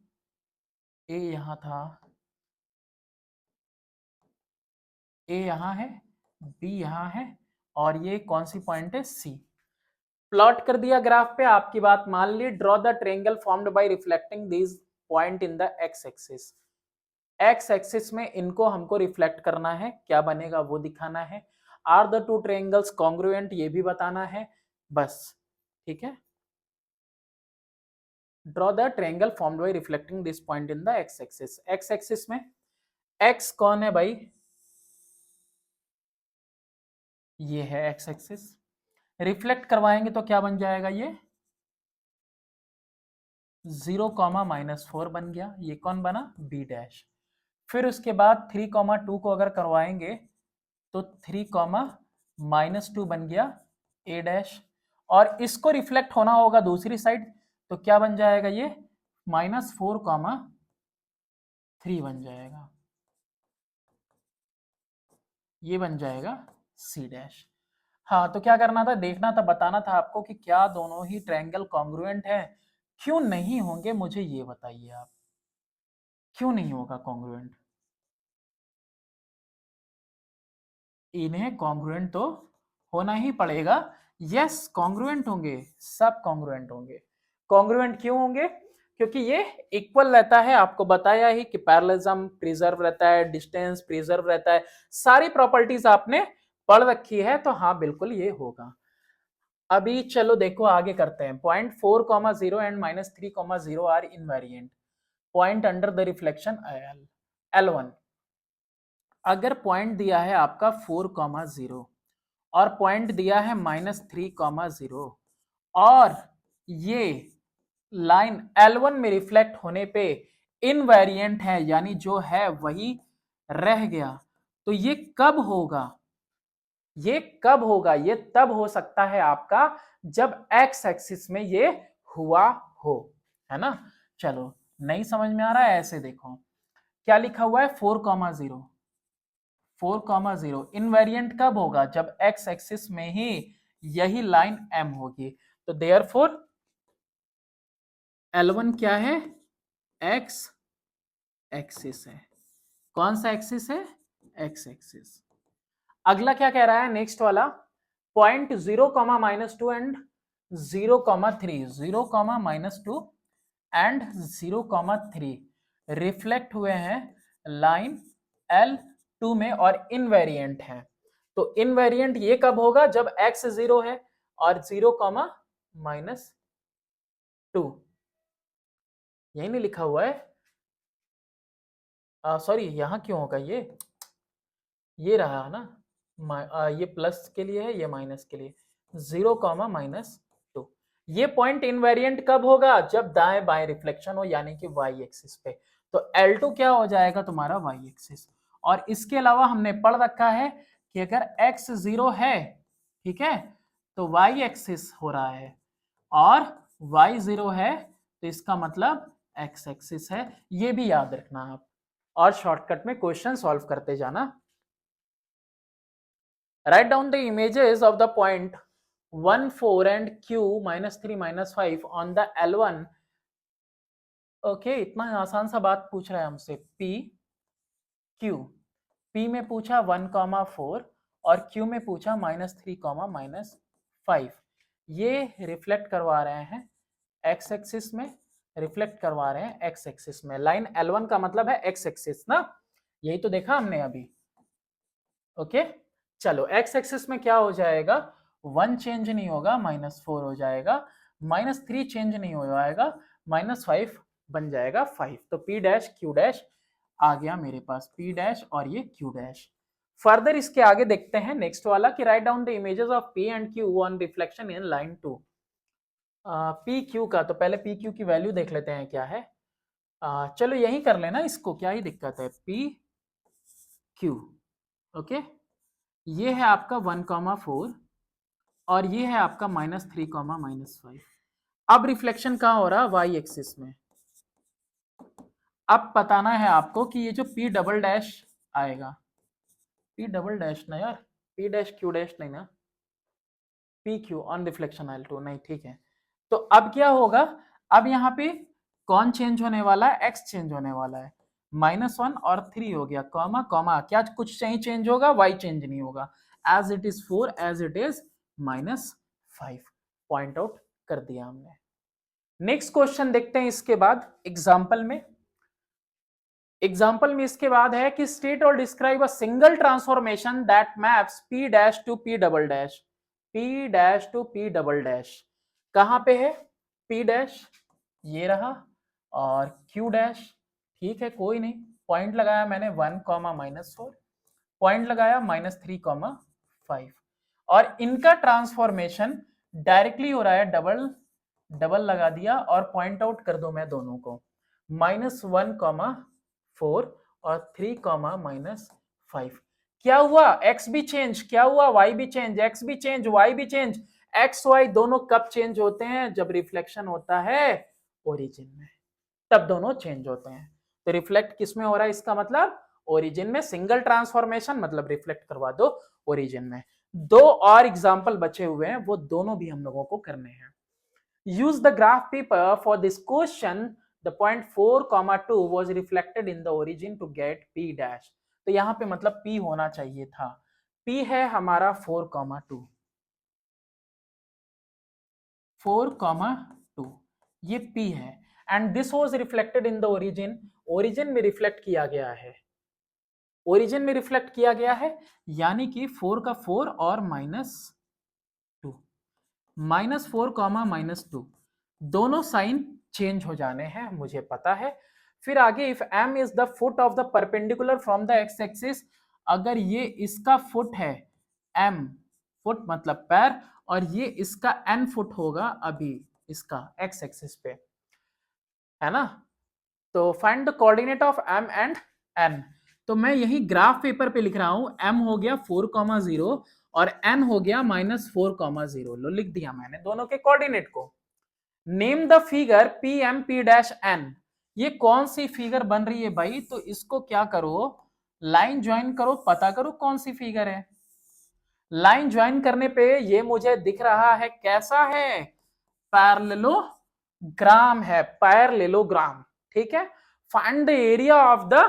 ए यहां था, ए यहां है, बी यहां है, और ये कौन सी पॉइंट है, सी। प्लॉट कर दिया ग्राफ पे, आपकी बात मान ली। Draw the triangle formed by reflecting this point in the x axis. X axis में इनको हमको रिफ्लेक्ट करना है, क्या बनेगा वो दिखाना है। Are the two triangles congruent, ये भी बताना है, बस ठीक है। Draw the triangle formed by reflecting this point in the x axis. X axis में एक्स कौन है भाई, ये है एक्स एक्सिस। रिफ्लेक्ट करवाएंगे तो क्या बन जाएगा, ये 0, -4 बन गया, ये कौन बना, बी डैश। फिर उसके बाद 3, 2 को अगर करवाएंगे तो 3, -2 बन गया, ए डैश। और इसको रिफ्लेक्ट होना होगा दूसरी साइड, तो क्या बन जाएगा, ये -4, 3 बन जाएगा, ये बन जाएगा सी डैश। हाँ, तो क्या करना था, देखना था, बताना था आपको कि क्या दोनों ही ट्रायंगल कॉन्ग्रुएंट है। क्यों नहीं होंगे मुझे ये बताइए आप, क्यों नहीं होगा कॉन्ग्रुएंट। इन्हें कॉन्ग्रुएंट तो होना ही पड़ेगा। यस कॉन्ग्रुएंट होंगे, सब कॉन्ग्रुएंट होंगे। कॉन्ग्रुएंट क्यों होंगे, क्योंकि ये इक्वल रहता है, आपको बताया ही कि पैरेललिज्म प्रिजर्व रहता है, डिस्टेंस प्रिजर्व रहता है, सारी प्रॉपर्टीज आपने पढ़ रखी है, तो हाँ बिल्कुल ये होगा। अभी चलो देखो आगे करते हैं। Point 4, 0 and -3, 0 are invariant point under the reflection L1। अगर पॉइंट दिया है आपका 4, 0 और पॉइंट दिया है -3, 0 और ये लाइन L1 में रिफ्लेक्ट होने पे इनवेरिएंट है, यानी जो है वही रह गया, तो ये कब होगा? ये कब होगा? ये तब हो सकता है आपका जब एक्स एक्सिस में ये हुआ हो, है ना। चलो, नहीं समझ में आ रहा है? ऐसे देखो, क्या लिखा हुआ है 4,0 4,0 इनवेरिएंट कब होगा? जब एक्स एक्सिस में ही यही लाइन एम होगी। तो देयरफॉर L1 क्या है? एक्स एक्सिस है। कौन सा एक्सिस है? X axis. अगला क्या कह रहा है नेक्स्ट वाला? पॉइंट 0,-2 एंड 0,3, 0,-2 एंड 0,3 रिफ्लेक्ट हुए हैं लाइन L2 में और इनवेरिएंट है। तो इनवेरिएंट ये कब होगा? जब x 0 है और 0,-2। यही नहीं लिखा हुआ है? सॉरी, यहां क्यों होगा ये रहा ना, ये प्लस के लिए है, ये माइनस के लिए। 0,-2 ये पॉइंट इनवेरिएंट कब होगा? जब दाएं बाएं रिफ्लेक्शन हो, यानी कि y एक्सिस पे। तो L2 क्या हो जाएगा तुम्हारा? y axis. और इसके अलावा हमने पढ़ रखा है कि अगर x 0 है, ठीक है, तो y एक्सिस हो रहा है, और y 0 है तो इसका मतलब x एक्सिस है। ये भी याद रखना आप, और शॉर्टकट में क्वेश्चन सॉल्व करते जाना। Write down the images of the point 1, 4 and q -3 -5 on the L1। Okay, इतना आसान सा बात पूछ रहा है हमसे। P Q, P में पूछा 1,4 और Q में पूछा -3, -5। ये रिफ्लेक्ट करवा रहे हैं x एक्सिस में, रिफ्लेक्ट करवा रहे हैं x एक्सिस में। लाइन L1 का मतलब है x एक्सिस ना, यही तो देखा हमने अभी। ओके, चलो x एक्सिस में क्या हो जाएगा? 1 चेंज नहीं होगा, -4 हो जाएगा। -3 चेंज नहीं हो जाएगा, -5 बन जाएगा 5। तो P डैश Q डैश आ गया मेरे पास, P डैश और ये Q डैश। फर्दर इसके आगे देखते हैं नेक्स्ट वाला कि write down the images of P and Q on reflection in line 2। P Q का तो पहले P Q की वैल्यू देख लेते हैं क्या है। चलो यही कर लेना इसको, क्या ही दिक्कत है। P Q, ओके, ये है आपका 1,4 और ये है आपका -3, -5। अब रिफ्लेक्शन कहाँ हो रहा? y एक्सिस में। अब बताना है आपको कि ये जो P डबल डैश आएगा, P डबल डैश ना यार, P डैश Q डैश नहीं ना, P Q on reflection L2 नहीं, ठीक है। तो अब क्या होगा? अब यहाँ पे कौन चेंज होने वाला है? x चेंज होने वाला है। -1 और 3 हो गया, कॉमा कॉमा, क्या कुछ नहीं चेंज होगा? y चेंज नहीं होगा। As it is 4, as it is -5 point out कर दिया हमने। नेक्स्ट क्वेश्चन देखते हैं इसके बाद एग्जाम्पल में। एग्जाम्पल में इसके बाद है कि स्टेट और describe a single transformation that maps P dash to P double dash, P dash to P double dash. कहां पे है P डैश? ये रहा। और Q डैश, ठीक है, कोई नहीं, पॉइंट लगाया मैंने 1, -4, पॉइंट लगाया -3, 5। और इनका ट्रांसफॉर्मेशन डायरेक्टली हो रहा है, डबल डबल लगा दिया और पॉइंट आउट कर दो मैं दोनों को, -1, 4 और 3, -5। क्या हुआ? x भी चेंज, क्या हुआ? y भी चेंज, x भी चेंज, y भी चेंज। x y दोनों कब चेंज होते हैं? जब रिफ्लेक्शन होता है ओरिजिन में, तब दोनों चेंज होते हैं। तो रिफ्लेक्ट किस में हो रहा है? इसका मतलब ओरिजिन में। सिंगल ट्रांसफॉर्मेशन मतलब रिफ्लेक्ट करवा दो ओरिजिन में। दो और एग्जाम्पल बचे हुए हैं, वो दोनों भी हम लोगों को करने हैं। use the graph paper for this question, the point 4,2 was reflected in the origin to get P dash। तो यहां पे मतलब P होना चाहिए था। P है हमारा 4,2, 4,2 ये P है, and this was reflected in the origin. Origin में रिफ्लेक्ट किया गया है, ओरिजिन में रिफ्लेक्ट किया गया है, यानी कि 4 का 4 और -2, -4, -2 दोनों साइन चेंज हो जाने हैं, मुझे पता है। फिर आगे if m is the foot of the perpendicular from the x axis, अगर ये इसका फुट है, m फुट मतलब पैर, और ये इसका n फुट होगा अभी इसका x एक्सिस पे, है ना। तो find the coordinate of m and n। तो मैं यही ग्राफ पेपर पे लिख रहा हूं, m हो गया 4,0 और n हो गया -4,0। लो लिख दिया मैंने दोनों के कोऑर्डिनेट को। Name the figure P M P dash N. ये कौन सी फिगर बन रही है भाई, तो इसको क्या करो, लाइन ज्वाइन करो, पता करो कौन सी फिगर है। लाइन ज्वाइन करने पे ये मुझे दिख रहा है कैसा है, पैरेललोग्राम है, पैरेललोग्राम। ठीक है। Find the area of the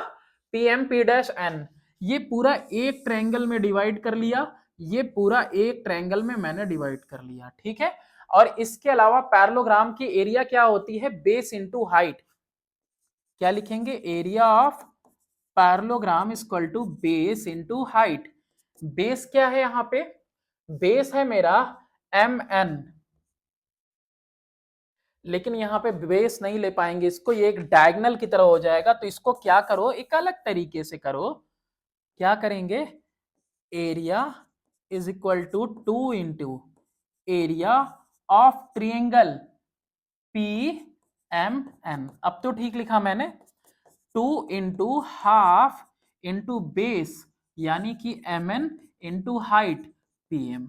PMP dash N. ये पूरा एक ट्रायंगल में डिवाइड कर लिया, ये पूरा एक ट्रायंगल में मैंने डिवाइड कर लिया। ठीक है। और इसके अलावा पैरेललोग्राम की एरिया क्या होती है, बेस इंटू हाइट। क्या लिखेंगे, area of parallelogram is equal to base into height. Base क्या है यहां पे, बेस है मेरा एम एन, लेकिन यहां पे बेस नहीं ले पाएंगे इसको, ये एक डायगोनल की तरह हो जाएगा। तो इसको क्या करो, एक अलग तरीके से करो। क्या करेंगे, area is equal to 2 into area of triangle P M N. अब तो ठीक लिखा मैंने, 2 इंटू हाफ इंटू बेस यानी कि M N into height P M.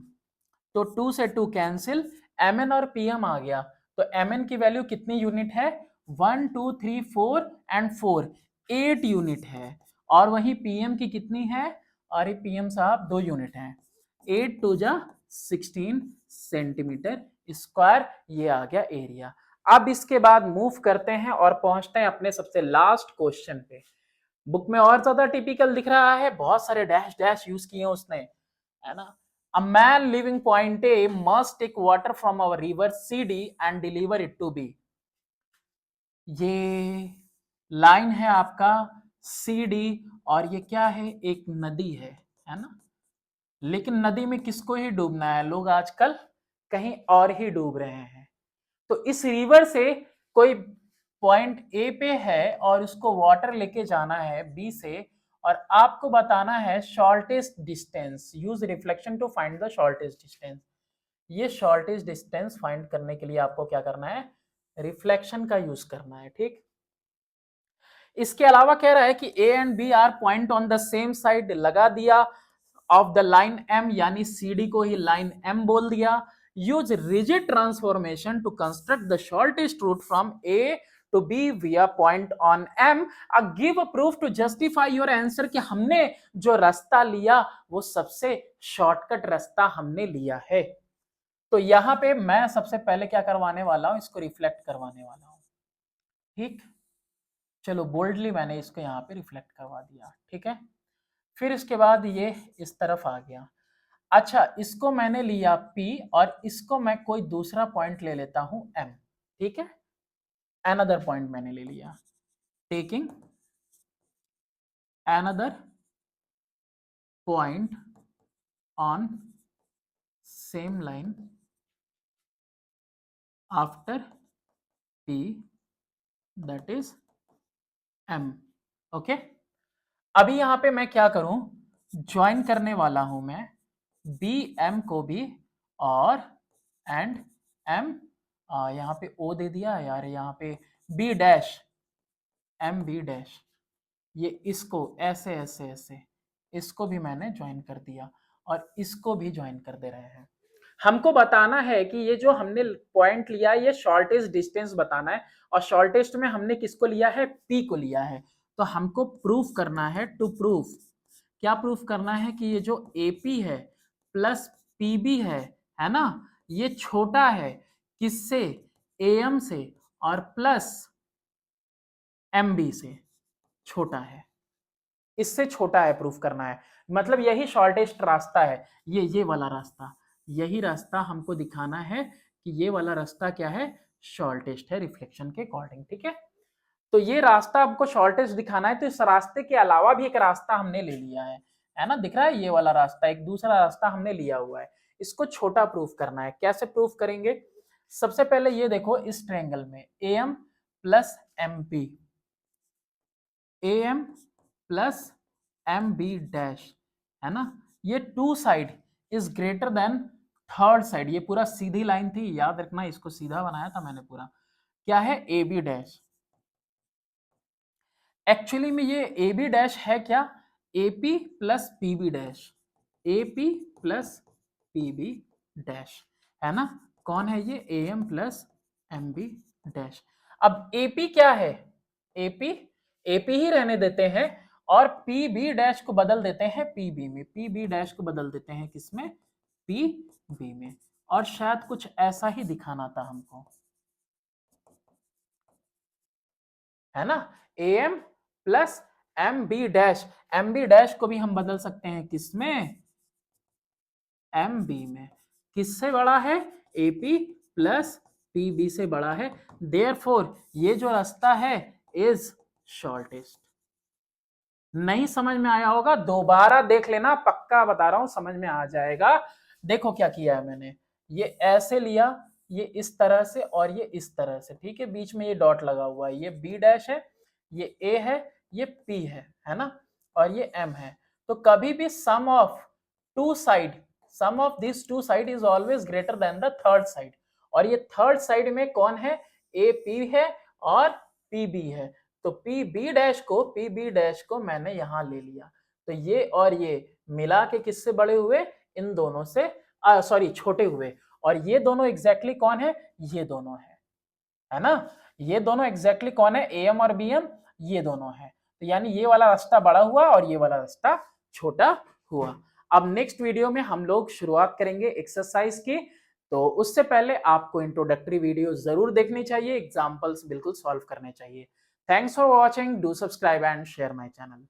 तो 2 से 2 कैंसिल, mn और pm आ गया। तो mn की वैल्यू कितनी यूनिट है, 1 2 3 4 एंड 4, 8 यूनिट है। और वही pm की कितनी है, अरे pm साहब 2 यूनिट है, 8 2 जा 16 सेंटीमीटर स्क्वायर। ये आ गया एरिया। अब इसके बाद मूव करते हैं और पहुंचते हैं अपने सबसे लास्ट क्वेश्चन पे। बुक में और ज्यादा टिपिकल दिख रहा है, बहुत सारे डैश डैश यूज किए उसने, है ना। A man living point A must take water from our river CD and deliver it to B। ये लाइन है आपका CD और ये क्या है, एक नदी है ना। लेकिन नदी में किसको ही डूबना है, लोग आजकल कहीं और ही डूब रहे हैं। तो इस रिवर से कोई पॉइंट ए पे है और उसको वाटर लेके जाना है बी से, और आपको बताना है shortest distance. Use reflection to find the shortest distance. ये शॉर्टेस्ट डिस्टेंस फाइंड करने के लिए आपको क्या करना है, रिफ्लेक्शन का यूज करना है। ठीक। इसके अलावा कह रहा है कि A and B are point on the same side, लगा दिया ऑफ द लाइन एम, यानी सीडी को ही लाइन एम बोल दिया। Use rigid transformation to construct the shortest route from A to B via point on M. Give a proof to justify your answer, कि हमने जो रास्ता लिया वो सबसे शॉर्टकट रास्ता हमने लिया है। तो यहां पे मैं सबसे पहले क्या करवाने वाला हूं, इसको रिफ्लेक्ट करवाने वाला हूं। ठीक। चलो बोल्डली मैंने इसको यहाँ पे रिफ्लेक्ट करवा दिया। ठीक है। फिर इसके बाद ये इस तरफ आ गया। अच्छा, इसको मैंने लिया P और इसको मैं कोई दूसरा पॉइंट ले लेता हूं M। ठीक है। अनदर पॉइंट मैंने ले लिया, taking another point on same line after P, that is M। Okay. अभी यहां पे मैं क्या करूं, ज्वाइन करने वाला हूं मैं बी एम को भी, और एंड एम, यहाँ पे ओ दे दिया यार, यहाँ पे B dash M B dash, ये इसको ऐसे ऐसे ऐसे इसको भी मैंने ज्वाइन कर दिया और इसको भी ज्वाइन कर दे रहे हैं। हमको बताना है कि ये जो हमने पॉइंट लिया है ये शॉर्टेस्ट डिस्टेंस बताना है, और शॉर्टेस्ट में हमने किसको लिया है, पी को लिया है। तो हमको प्रूफ करना है, टू प्रूफ, क्या प्रूफ करना है कि ये जो एपी है प्लस पीबी है ना, ये छोटा है किससे, एएम से, और प्लस एमबी से छोटा है, इससे छोटा है प्रूफ करना है। मतलब यही शॉर्टेस्ट रास्ता है, ये वाला रास्ता, यही रास्ता हमको दिखाना है कि ये वाला रास्ता क्या है, शॉर्टेस्ट है रिफ्लेक्शन के अकॉर्डिंग। ठीक है। तो ये रास्ता हमको शॉर्टेस्ट दिखाना है, तो इस रास्ते के अलावा भी एक रास्ता हमने ले लिया है ना, दिख रहा है ये वाला रास्ता, एक दूसरा रास्ता हमने लिया हुआ है, इसको छोटा प्रूफ करना है। कैसे प्रूफ करेंगे, सबसे पहले ये देखो इस ट्रायंगल में M plus M P, M plus M B dash, है ना, ये two side is greater than third side. ये पूरा सीधी लाइन थी, याद रखना, इसको सीधा बनाया था मैंने पूरा, क्या है ए बी डैश। एक्चुअली में ये ए बी डैश है क्या, A P plus P B dash, A P plus P B dash, है ना। कौन है ये, A M plus M B dash. अब ए पी क्या है, ए पी ही रहने देते हैं और पी बी डैश को बदल देते हैं पी बी में, पी बी डैश को बदल देते हैं किसमें, पी बी में। और शायद कुछ ऐसा ही दिखाना था हमको, है ना, A M plus M B dash, M B dash को भी हम बदल सकते हैं किसमें, एम बी में। किससे बड़ा है, A P plus P B से बड़ा है, देयरफॉर ये जो रास्ता है इज शॉर्टेस्ट। नहीं समझ में आया होगा, दोबारा देख लेना, पक्का बता रहा हूं समझ में आ जाएगा। देखो क्या किया है मैंने, ये ऐसे लिया, ये इस तरह से और ये इस तरह से, ठीक है, बीच में ये डॉट लगा हुआ है, ये बी डैश है, ये ए है, ये पी है ना, और ये एम है। तो कभी भी sum of two side, sum of this two side is always greater than the third side, और ये थर्ड साइड में कौन है, ए पी है और पी बी है। तो पी बी डैश को मैंने यहां ले लिया, तो ये और ये मिला के किससे बड़े हुए, इन दोनों से सॉरी छोटे हुए, और ये दोनों एग्जैक्टली कौन है, ये दोनों है ना, ये दोनों एग्जैक्टली कौन है, ए एम और बी एम, ये दोनों है। तो यानी ये वाला रास्ता बड़ा हुआ और ये वाला रास्ता छोटा हुआ। अब नेक्स्ट वीडियो में हम लोग शुरुआत करेंगे एक्सरसाइज की, तो उससे पहले आपको इंट्रोडक्टरी वीडियो जरूर देखनी चाहिए, एग्जाम्पल्स बिल्कुल सॉल्व करने चाहिए। Thanks for watching, do subscribe and share my channel.